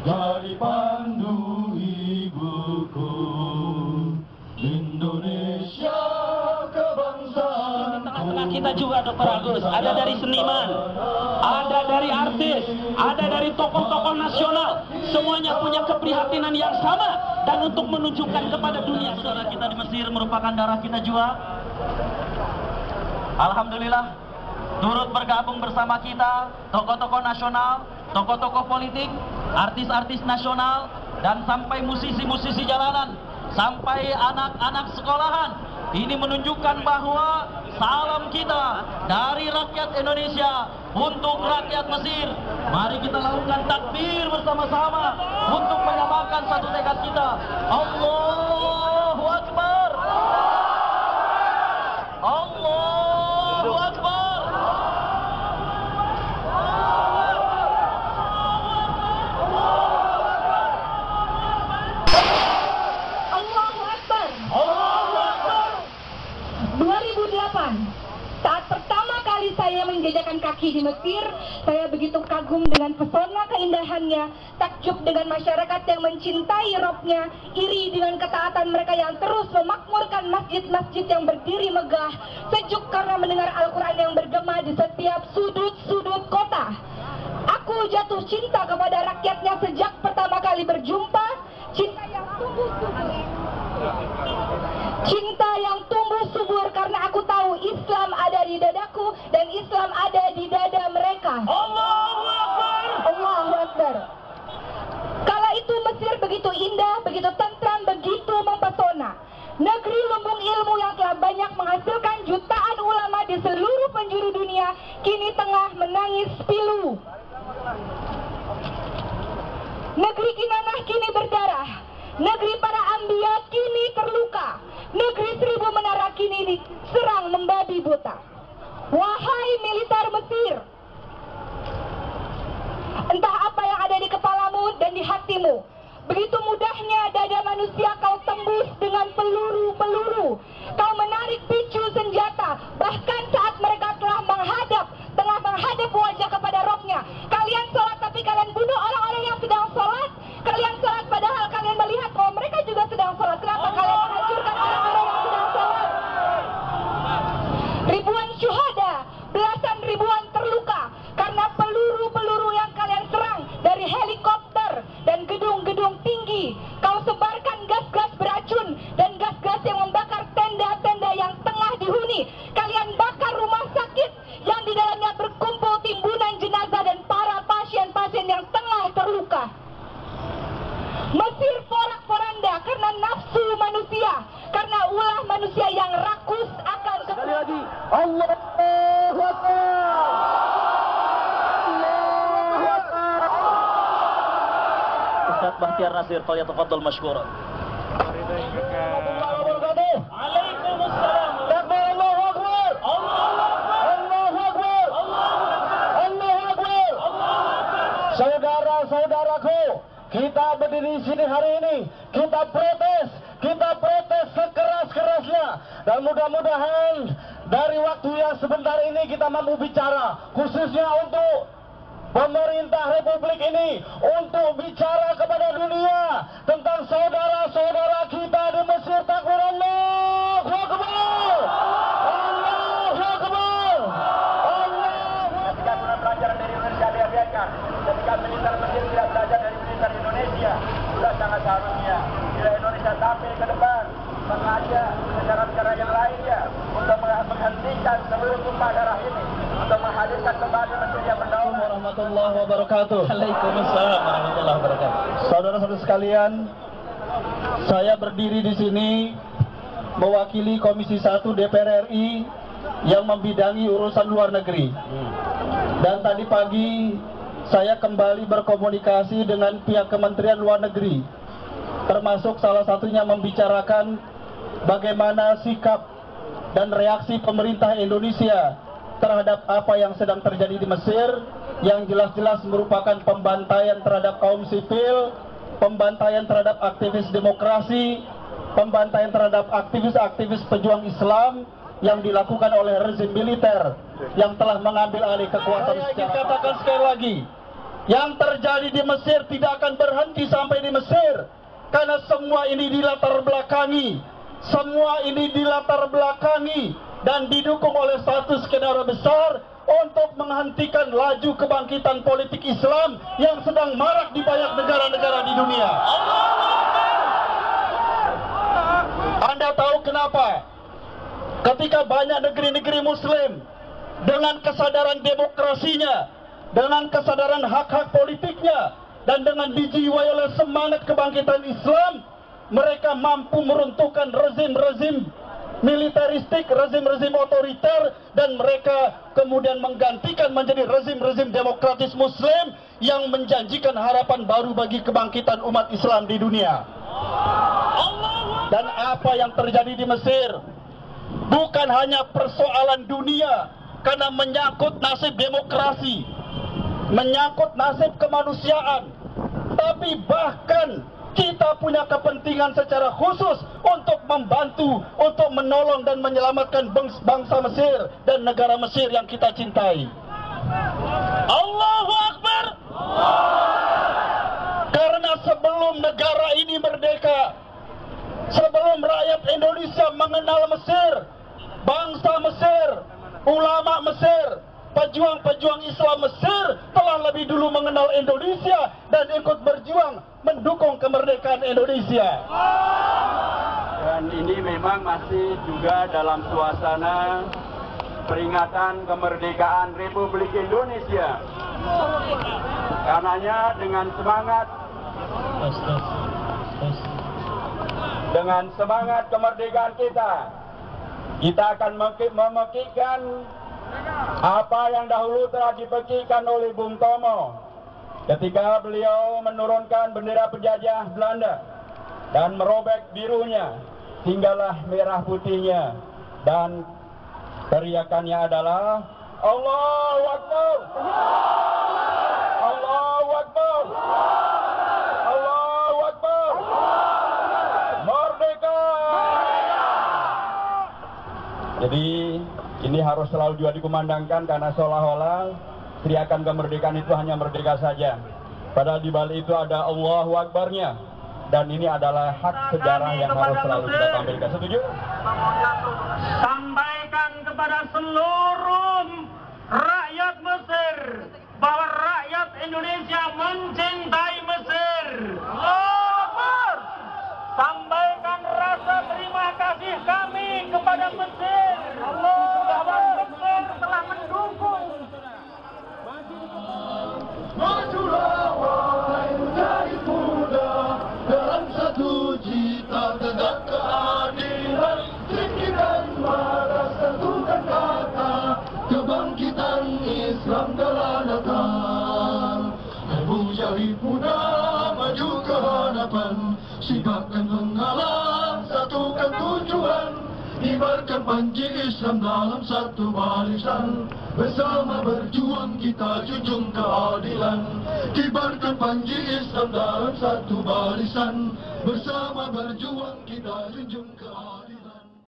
jadi pandu ibuku, Indonesia kebangsaan. Di tengah-tengah kita juga Dr. Agus, ada dari seniman, ada dari artis, ada dari tokoh-tokoh nasional, semuanya punya keprihatinan yang sama dan untuk menunjukkan kepada dunia saudara kita di Mesir merupakan darah kita juga. Alhamdulillah turut bergabung bersama kita tokoh-tokoh nasional, tokoh-tokoh politik, artis-artis nasional, dan sampai musisi-musisi jalanan, sampai anak-anak sekolahan. Ini menunjukkan bahwa salam kita dari rakyat Indonesia untuk rakyat Mesir. Mari kita lakukan takbir bersama-sama untuk menyamakan satu tekad kita. Allahu Akbar. Allahu Akbar. Allahu Akbar. 2008, saat pertama kali saya menjajakan kaki di Mesir, saya begitu kagum dengan pesona keindahannya, takjub dengan masyarakat yang mencintai Robnya, iri dengan ketaatan mereka yang terus memakmurkan masjid-masjid yang berdiri megah, sejuk karena mendengar Al-Quran yang bergema di setiap sudut-sudut kota. Aku jatuh cinta kepada rakyatnya sejak pertama kali berjumpa, cinta yang tumbuh subur. Cinta yang tumbuh subur karena aku tahu Islam ada di dadaku dan Islam ada di dada mereka. Allahu Akbar. Allahu Akbar. Kala itu Mesir begitu indah, begitu tentram, begitu mempesona. Negeri lumbung ilmu yang telah banyak menghasilkan jutaan ulama di seluruh penjuru dunia kini tengah menangis pilu. Negeri Kinanah kini berdarah. Negeri para anbiya kini terluka. Negeri seribu menara kini diserang membabi buta. Wahai militer Mesir, entah apa yang ada di kepalamu dan di hatimu. Begitu mudahnya dada manusia kau tembus dengan peluru-peluru. Kau menarik picu senjata, bahkan saat mereka tengah menghadap wajah kepada Robnya. Kalian sholat tapi kalian bunuh orang-orang yang sedang sholat. Kalian sholat padahal kalian melihat bahwa mereka juga sedang sholat. Kenapa kalian menghancurkan orang-orang yang sedang sholat? Ribuan syuhada, belasan ribuan terluka karena peluru-peluru yang kalian serang dari helikopter dan gedung-gedung tinggi. Kau sebarkan gas-gas beracun dan gas-gas yang membakar tenda-tenda yang tengah dihuni. Kalian bakar rumah sakit yang di dalamnya berkumpul timbunan jenazah dan para pasien-pasien yang tengah terluka. Mesir porak-poranda karena nafsu manusia, karena ulah manusia yang rakus akan Sekali lagi, Allahu Akbar. Allahu Akbar. Ustaz Bahtiar Nasir, falyatafaddal masykuran. Waalaikumsalam. Takbir, Allahu Akbar. Allahu Akbar. Allahu Akbar. Allahu Akbar. Saudara-saudaraku, kita berdiri di sini hari ini, kita protes sekeras-kerasnya, dan mudah-mudahan dari waktu yang sebentar ini kita mampu bicara, khususnya untuk pemerintah Republik ini, untuk bicara kepada dunia tentang saudara-saudara kita di Mesir. Takbir, Allahu Akbar. Allahu Akbar. Ketika sudah pelajaran dari Indonesia diabaikan, ketika militer Mesir tidak belajar dari militer Indonesia, sudah sangat seharusnya bila Indonesia tampil ke depan mengajak negara-negara yang lainnya untuk menghentikan seluruh tumpah darah ini, untuk menghadirkan kembali Mesir yang berdaulat. Warahmatullahi wabarakatuh. Waalaikumsalam warahmatullahi wabarakatuh. Saudara-saudara sekalian, saya berdiri di sini mewakili Komisi 1 DPR RI yang membidangi urusan luar negeri. Dan tadi pagi saya kembali berkomunikasi dengan pihak Kementerian Luar Negeri, termasuk salah satunya membicarakan bagaimana sikap dan reaksi pemerintah Indonesia terhadap apa yang sedang terjadi di Mesir, yang jelas-jelas merupakan pembantaian terhadap kaum sipil, pembantaian terhadap aktivis demokrasi, pembantaian terhadap aktivis-aktivis pejuang Islam yang dilakukan oleh rezim militer yang telah mengambil alih kekuasaan. Saya ingin katakan sekali lagi, Yang terjadi di Mesir tidak akan berhenti sampai di Mesir, karena semua ini dilatar belakangi, dan didukung oleh satu skenario besar untuk menghentikan laju kebangkitan politik Islam yang sedang marak di banyak negara-negara di dunia. Anda tahu kenapa? Ketika banyak negeri-negeri Muslim dengan kesadaran demokrasinya, dengan kesadaran hak-hak politiknya, dan dengan dijiwai oleh semangat kebangkitan Islam, mereka mampu meruntuhkan rezim-rezim militeristik, rezim-rezim otoriter, dan mereka kemudian menggantikan menjadi rezim-rezim demokratis Muslim yang menjanjikan harapan baru bagi kebangkitan umat Islam di dunia. Dan apa yang terjadi di Mesir bukan hanya persoalan dunia, karena menyangkut nasib demokrasi, menyangkut nasib kemanusiaan, tapi bahkan kita punya kepentingan secara khusus untuk membantu, untuk menolong dan menyelamatkan bangsa Mesir dan negara Mesir yang kita cintai. Allahu Akbar. Karena sebelum negara ini merdeka, sebelum rakyat Indonesia mengenal Mesir, bangsa Mesir, ulama Mesir, pejuang-pejuang Islam Mesir telah lebih dulu mengenal Indonesia dan ikut berjuang mendukung kemerdekaan Indonesia. Dan ini memang masih juga dalam suasana peringatan kemerdekaan Republik Indonesia. Karenanya dengan semangat kemerdekaan kita akan memekikkan apa yang dahulu telah dipekikkan oleh Bung Tomo ketika beliau menurunkan bendera penjajah Belanda dan merobek birunya, tinggallah merah putihnya, dan teriakannya adalah Allahu Akbar, Allahu Akbar, Allahu Akbar, merdeka. Jadi ini harus selalu juga dikumandangkan, karena seolah-olah teriakan kemerdekaan itu hanya merdeka saja. Padahal di balik itu ada Allahu Akbarnya. Dan ini adalah hak sejarah yang harus selalu kita tampilkan. Setuju? Sampaikan kepada seluruh rakyat Mesir bahwa rakyat Indonesia mencintai Mesir. Allahu Akbar. Sampaikan rasa terima kasih kami kepada Mesir. Bahwa Mesir telah mendukung. Majulah wahai mujahid muda, dalam satu cita tegak keadilan, tinggikan marah, satukan kata, kebangkitan Islam telah datang. Hai mujahid muda, maju ke hadapan, siapkan menghalang, satukan tujuan, ibarkan panji Islam dalam satu barisan. Bersama berjuang kita junjung keadilan, kibarkan panji Islam dalam satu barisan. Bersama berjuang kita junjung keadilan.